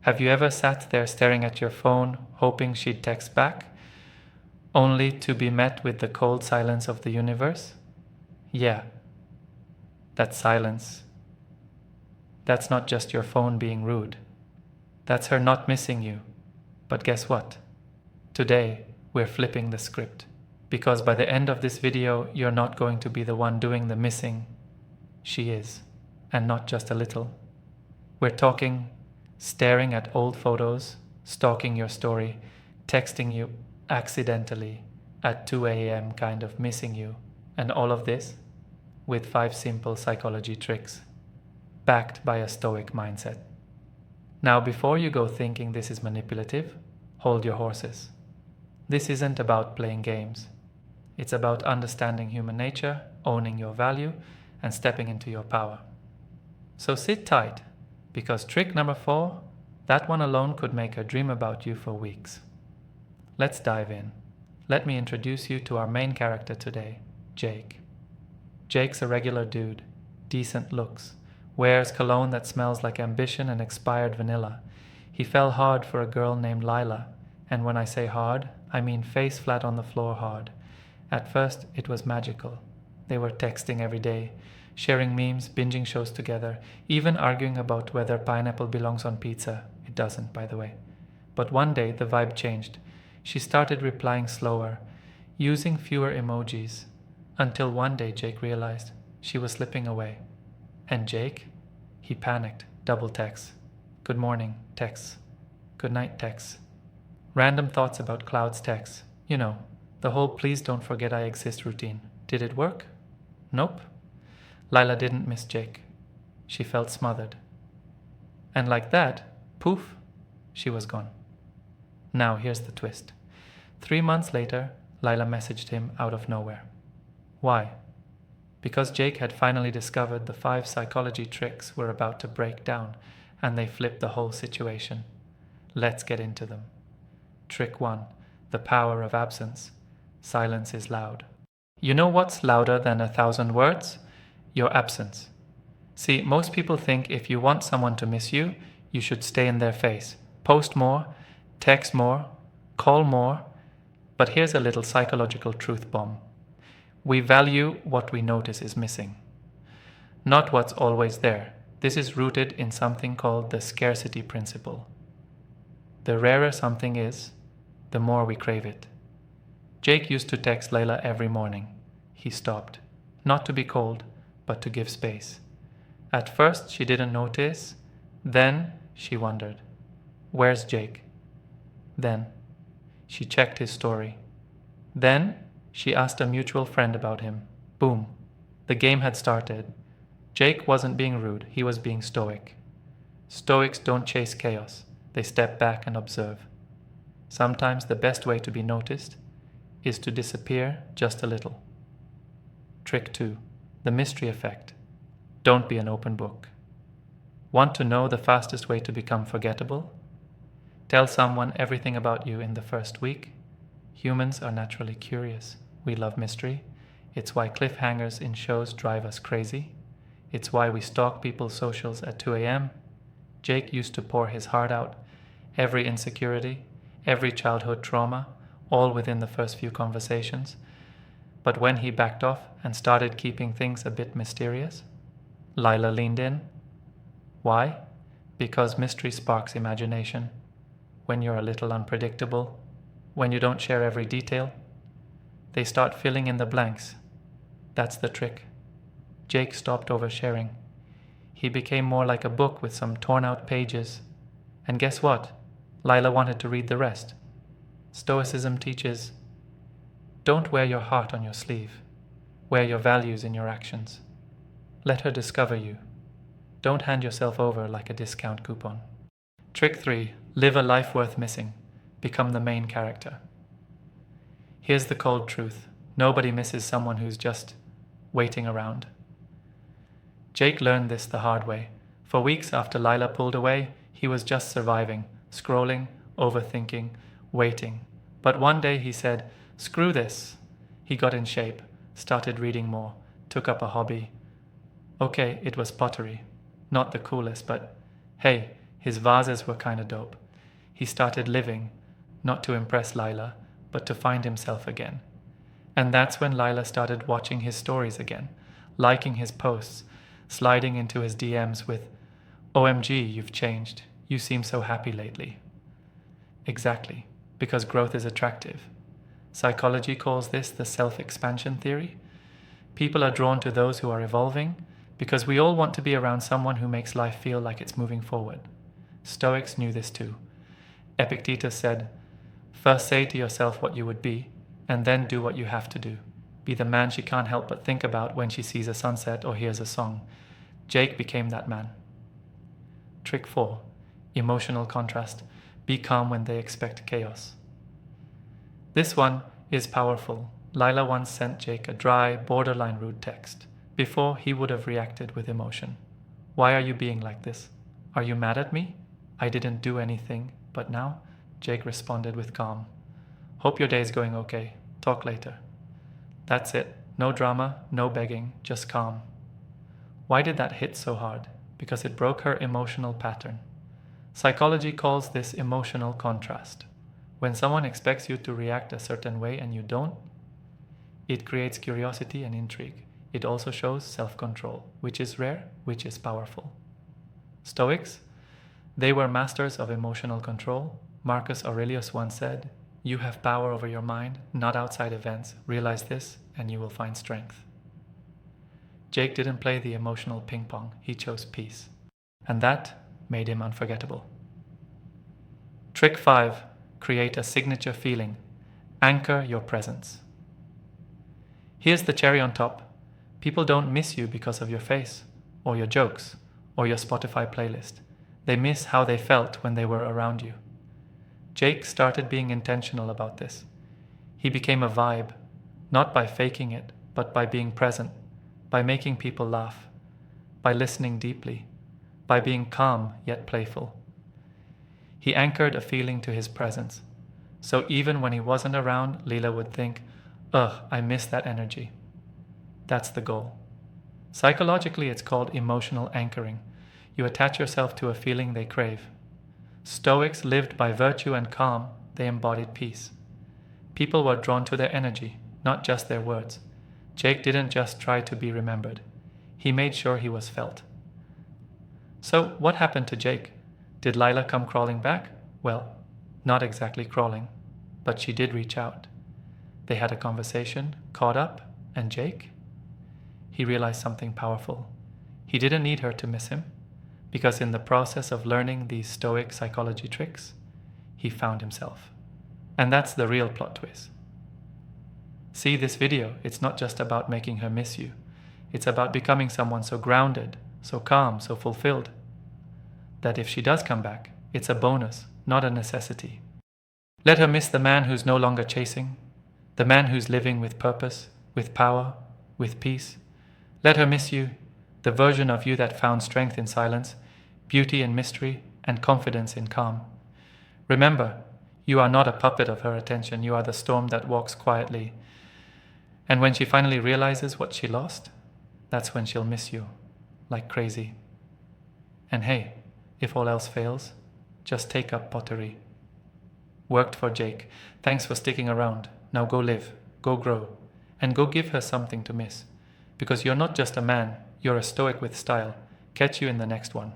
Have you ever sat there staring at your phone, hoping she'd text back, only to be met with the cold silence of the universe? Yeah, that silence. That's not just your phone being rude. That's her not missing you. But guess what? Today, we're flipping the script. Because by the end of this video, you're not going to be the one doing the missing. She is. And not just a little. We're talking staring at old photos, stalking your story, texting you accidentally at 2 a.m. kind of missing you. And all of this with 5 simple psychology tricks, backed by a Stoic mindset. Now, before you go thinking this is manipulative, hold your horses. This isn't about playing games. It's about understanding human nature, owning your value, and stepping into your power. So sit tight, because trick number 4, that one alone could make her dream about you for weeks. Let's dive in. Let me introduce you to our main character today, Jake. Jake's a regular dude, decent looks, wears cologne that smells like ambition and expired vanilla. He fell hard for a girl named Lila, and when I say hard, I mean face flat on the floor hard. At first, it was magical. They were texting every day, sharing memes, binging shows together, even arguing about whether pineapple belongs on pizza. It doesn't, by the way. But one day, the vibe changed. She started replying slower, using fewer emojis, until one day Jake realized she was slipping away. And Jake? He panicked, double texts. Good morning, texts. Good night, texts. Random thoughts about clouds texts. You know, the whole please don't forget I exist routine. Did it work? Nope. Lila didn't miss Jake. She felt smothered. And like that, poof, she was gone. Now here's the twist. 3 months later, Lila messaged him out of nowhere. Why? Because Jake had finally discovered the 5 psychology tricks we're about to break down, and they flipped the whole situation. Let's get into them. Trick 1. The power of absence. Silence is loud. You know what's louder than 1,000 words? Your absence. See, most people think if you want someone to miss you, you should stay in their face, post more, text more, call more. But here's a little psychological truth bomb. We value what we notice is missing, not what's always there. This is rooted in something called the scarcity principle. The rarer something is, the more we crave it. Jake used to text Layla every morning. He stopped, not to be cold, but to give space. At first, she didn't notice. Then she wondered, where's Jake? Then she checked his story. Then she asked a mutual friend about him. Boom. The game had started. Jake wasn't being rude, he was being stoic. Stoics don't chase chaos, they step back and observe. Sometimes the best way to be noticed is to disappear just a little. Trick 2. The mystery effect. Don't be an open book. Want to know the fastest way to become forgettable? Tell someone everything about you in the first week. Humans are naturally curious. We love mystery. It's why cliffhangers in shows drive us crazy. It's why we stalk people's socials at 2 a.m. Jake used to pour his heart out, every insecurity, every childhood trauma, all within the first few conversations. But when he backed off and started keeping things a bit mysterious, Lila leaned in. Why? Because mystery sparks imagination. When you're a little unpredictable, when you don't share every detail, they start filling in the blanks. That's the trick. Jake stopped oversharing. He became more like a book with some torn out pages. And guess what? Lila wanted to read the rest. Stoicism teaches, don't wear your heart on your sleeve. Wear your values in your actions. Let her discover you. Don't hand yourself over like a discount coupon. Trick 3. Live a life worth missing. Become the main character. Here's the cold truth. Nobody misses someone who's just waiting around. Jake learned this the hard way. For weeks after Lila pulled away, he was just surviving, scrolling, overthinking, waiting. But one day he said, screw this. He got in shape, started reading more, took up a hobby. Okay, it was pottery. Not the coolest, but hey, His vases were kinda dope. He started living, not to impress Lila, but to find himself again. And that's when Lila started watching his stories again, liking his posts, sliding into his DMs with, "OMG, you've changed. You seem so happy lately." Exactly, because growth is attractive. Psychology calls this the self-expansion theory. People are drawn to those who are evolving because we all want to be around someone who makes life feel like it's moving forward. Stoics knew this too. Epictetus said, "First say to yourself what you would be, and then do what you have to do. Be the man she can't help but think about when she sees a sunset or hears a song." Jake became that man. Trick 4. Emotional contrast. Be calm when they expect chaos. This one is powerful. Lila once sent Jake a dry, borderline rude text. Before, he would have reacted with emotion. "Why are you being like this? Are you mad at me? I didn't do anything." But now, Jake responded with calm. "Hope your day's going okay. Talk later." That's it. No drama, no begging, just calm. Why did that hit so hard? Because it broke her emotional pattern. Psychology calls this emotional contrast. When someone expects you to react a certain way and you don't, it creates curiosity and intrigue. It also shows self-control, which is rare, which is powerful. Stoics, they were masters of emotional control. Marcus Aurelius once said, "You have power over your mind, not outside events. Realize this, and you will find strength." Jake didn't play the emotional ping pong. He chose peace. And that made him unforgettable. Trick 5. Create a signature feeling. Anchor your presence. Here's the cherry on top. People don't miss you because of your face, or your jokes, or your Spotify playlist. They miss how they felt when they were around you. Jake started being intentional about this. He became a vibe, not by faking it, but by being present, by making people laugh, by listening deeply, by being calm yet playful. He anchored a feeling to his presence. So even when he wasn't around, Leela would think, "Ugh, I miss that energy." That's the goal. Psychologically, it's called emotional anchoring. You attach yourself to a feeling they crave. Stoics lived by virtue and calm. They embodied peace. People were drawn to their energy, not just their words. Jake didn't just try to be remembered. He made sure he was felt. So what happened to Jake? Did Lila come crawling back? Well, not exactly crawling, but she did reach out. They had a conversation, caught up, and Jake? He realized something powerful. He didn't need her to miss him, because in the process of learning these Stoic psychology tricks, he found himself. And that's the real plot twist. See this video, it's not just about making her miss you. It's about becoming someone so grounded, so calm, so fulfilled, that if she does come back, it's a bonus, not a necessity. Let her miss the man who's no longer chasing, the man who's living with purpose, with power, with peace. Let her miss you, the version of you that found strength in silence, beauty in mystery, and confidence in calm. Remember, you are not a puppet of her attention. You are the storm that walks quietly. And when she finally realizes what she lost, that's when she'll miss you, like crazy. And hey, if all else fails, just take up pottery. Worked for Jake. Thanks for sticking around. Now go live, go grow, and go give her something to miss. Because you're not just a man, you're a Stoic with style. Catch you in the next one.